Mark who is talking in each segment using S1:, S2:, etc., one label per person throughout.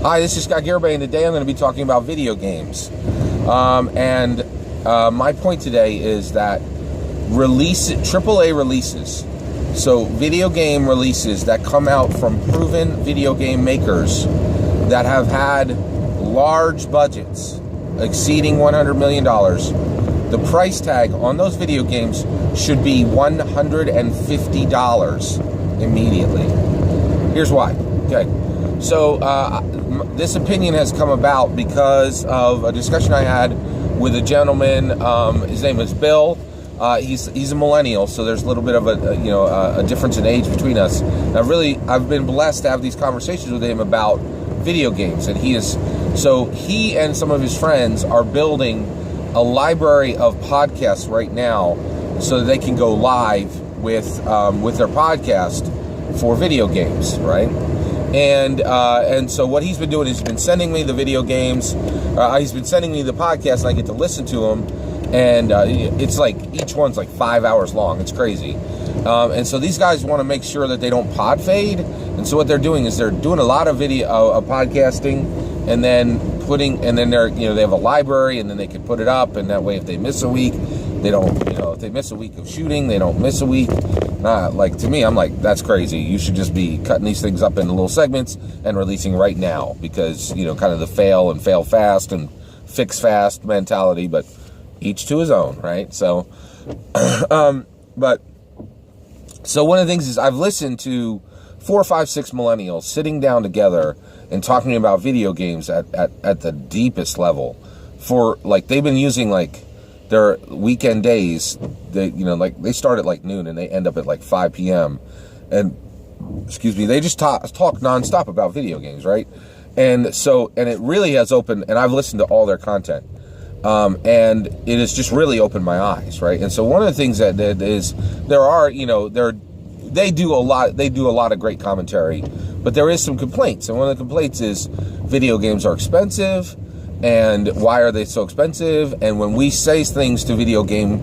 S1: Hi, this is Scott Garibay, and today I'm going to be talking about video games. My point today is that AAA releases, so video game releases that come out from proven video game makers that have had large budgets exceeding $100 million, the price tag on those video games should be $150 immediately. Here's why. Okay. So this opinion has come about because of a discussion I had with a gentleman. His name is Bill. He's a millennial, so there's a little bit of a difference in age between us. I've been blessed to have these conversations with him about video games, and he and some of his friends are building a library of podcasts right now, so that they can go live with their podcast for video games, right? And so what he's been doing is he's been sending me the video games. He's been sending me the podcast, and I get to listen to them. And it's like each one's like 5 hours long. It's crazy. And so these guys want to make sure that they don't pod fade. And so what they're doing is they're doing a lot of video podcasting, and then they have a library, and then they can put it up, and that way if they miss a week, they don't. If they miss a week of shooting, they don't miss a week. To me, I'm like, that's crazy. You should just be cutting these things up into little segments and releasing right now, because, kind of the fail fast and fix fast mentality, but each to his own, right? So, so one of the things is I've listened to 4, 5, 6 millennials sitting down together and talking about video games at the deepest level for, they've been using, their weekend days. They start at noon and they end up at 5 p.m. And, they just talk nonstop about video games, right? And it really has opened, and I've listened to all their content. And it has just really opened my eyes, right? And so one of the things that is, they do a lot of great commentary, but there is some complaints. And one of the complaints is video games are expensive, and why are they so expensive? And when we say things to video game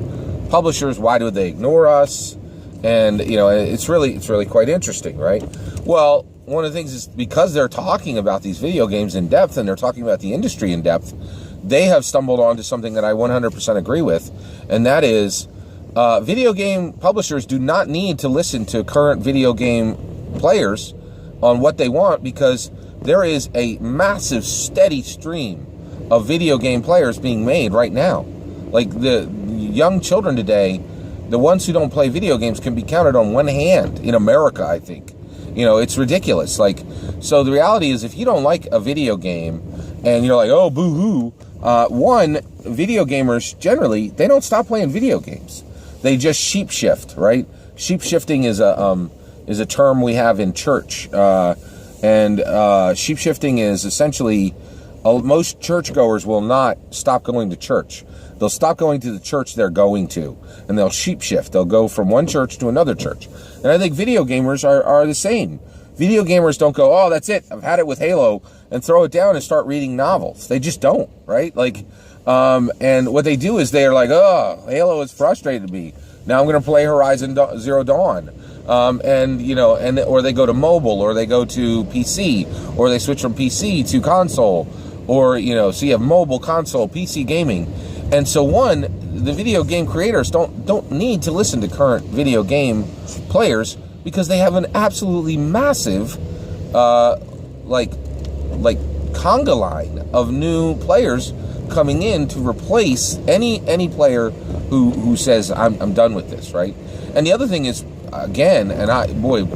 S1: publishers, why do they ignore us? And, it's really quite interesting, right? Well, one of the things is because they're talking about these video games in depth, and they're talking about the industry in depth, they have stumbled onto something that I 100% agree with, and that is video game publishers do not need to listen to current video game players on what they want, because there is a massive, steady stream of video game players being made right now. The young children today, the ones who don't play video games can be counted on one hand in America, I think. It's ridiculous. So the reality is, if you don't like a video game and you're like, oh, boo-hoo, video gamers, generally, they don't stop playing video games. They just sheep shift, right? Sheep shifting is a term we have in church. Sheep shifting is essentially, most churchgoers will not stop going to church. They'll stop going to the church they're going to, and they'll sheep shift. They'll go from one church to another church. And I think video gamers are the same. Video gamers don't go, oh, that's it, I've had it with Halo, and throw it down and start reading novels. They just don't, right? And what they do is they're like, oh, Halo has frustrated me. Now I'm going to play Horizon Zero Dawn. Or they go to mobile, or they go to PC, or they switch from PC to console, or, so you have mobile, console, PC gaming. And so the video game creators don't need to listen to current video game players, because they have an absolutely massive, conga line of new players coming in to replace any player who says, I'm done with this, right? And the other thing is, again,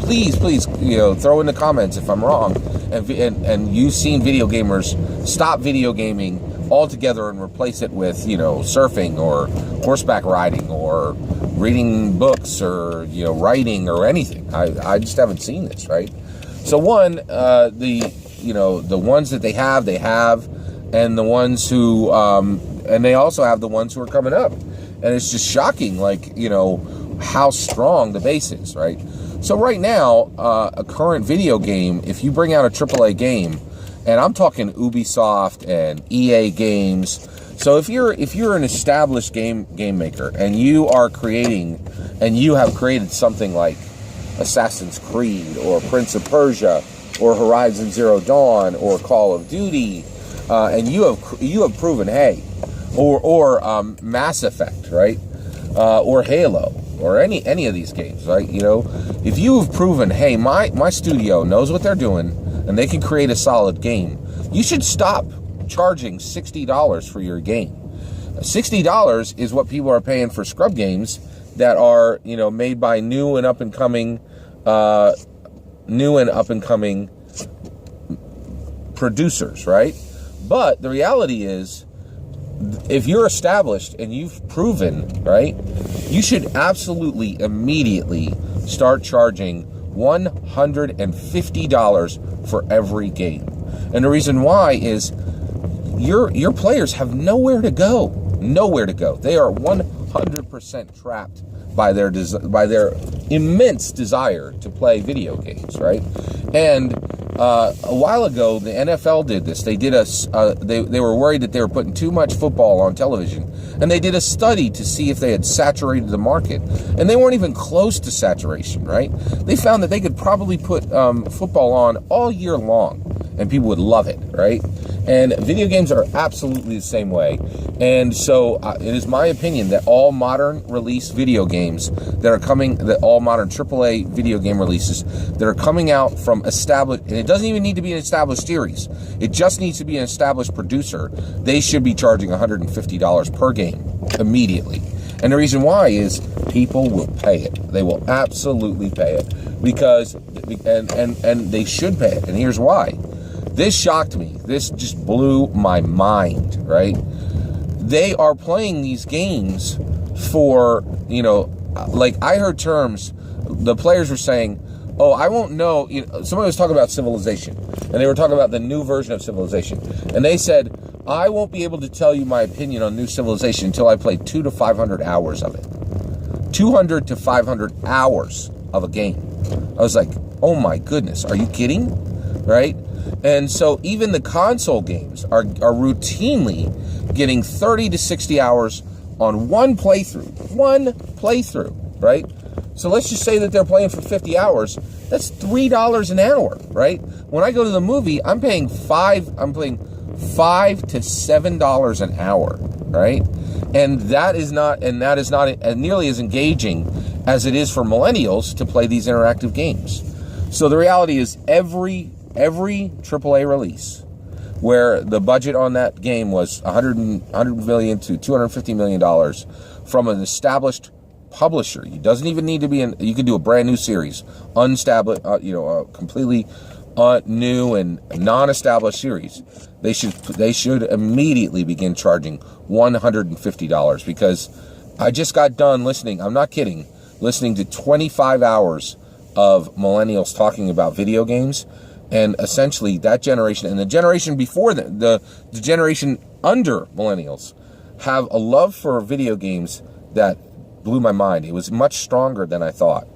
S1: please, throw in the comments if I'm wrong, and you've seen video gamers stop video gaming altogether and replace it with, surfing or horseback riding or reading books or, writing or anything. I just haven't seen this, right? So the ones that they have, and the ones who, and they also have the ones who are coming up. And it's just shocking, how strong the base is, right? So right now, a current video game, if you bring out a AAA game, and I'm talking Ubisoft and EA games. So if you're an established game maker, and you have created something like Assassin's Creed or Prince of Persia or Horizon Zero Dawn, or Call of Duty, and you have proven, hey, or Mass Effect, right, or Halo, or any of these games, right? You know, if you have proven, hey, my studio knows what they're doing and they can create a solid game, you should stop charging $60 for your game. $60 is what people are paying for scrub games that are, you know, made by new and up and coming producers, right? But the reality is, if you're established and you've proven, right, you should absolutely immediately start charging $150 for every game. And the reason why is your players have nowhere to go. Nowhere to go. They are 100% trapped by their immense desire to play video games, right? And a while ago, the NFL did this. They did they were worried that they were putting too much football on television, and they did a study to see if they had saturated the market, and they weren't even close to saturation, right? They found that they could probably put football on all year long, and people would love it, right? And video games are absolutely the same way. And so it is my opinion that all modern release video games that are coming, that all modern AAA video game releases that are coming out from established, and it doesn't even need to be an established series, it just needs to be an established producer, they should be charging $150 per game immediately. And the reason why is people will pay it. They will absolutely pay it because, and they should pay it. And here's why. This shocked me. This just blew my mind, right? They are playing these games for, you know, like I heard terms, the players were saying, oh, I won't know, you know, somebody was talking about Civilization, and they were talking about the new version of Civilization, and they said, I won't be able to tell you my opinion on new Civilization until I play 200 to 500 hours of it. 200 to 500 hours of a game. I was like, oh my goodness, are you kidding? Right? And so even the console games are routinely getting 30 to 60 hours on one playthrough, right? So let's just say that they're playing for 50 hours. That's $3 an hour, right? When I go to the movie, I'm paying $5 to $7 an hour, right? And that is not nearly as engaging as it is for millennials to play these interactive games. So the reality is every AAA release where the budget on that game was $100 million to $250 million from an established publisher. It doesn't even need to be you could do a brand new series, unestablished, completely new and non-established series. They should immediately begin charging $150 because I just got done listening. I'm not kidding. Listening to 25 hours of millennials talking about video games. And essentially that generation and the generation before the generation under millennials have a love for video games that blew my mind. It was much stronger than I thought.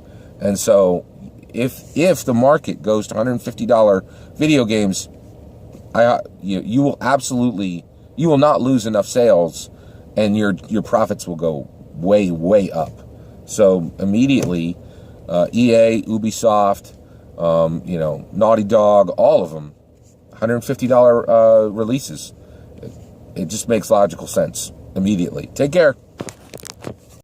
S1: And so if the market goes to $150 video games, you will not lose enough sales, and your profits will go way up. So immediately EA, Ubisoft, Naughty Dog, all of them, $150 releases. It just makes logical sense immediately. Take care.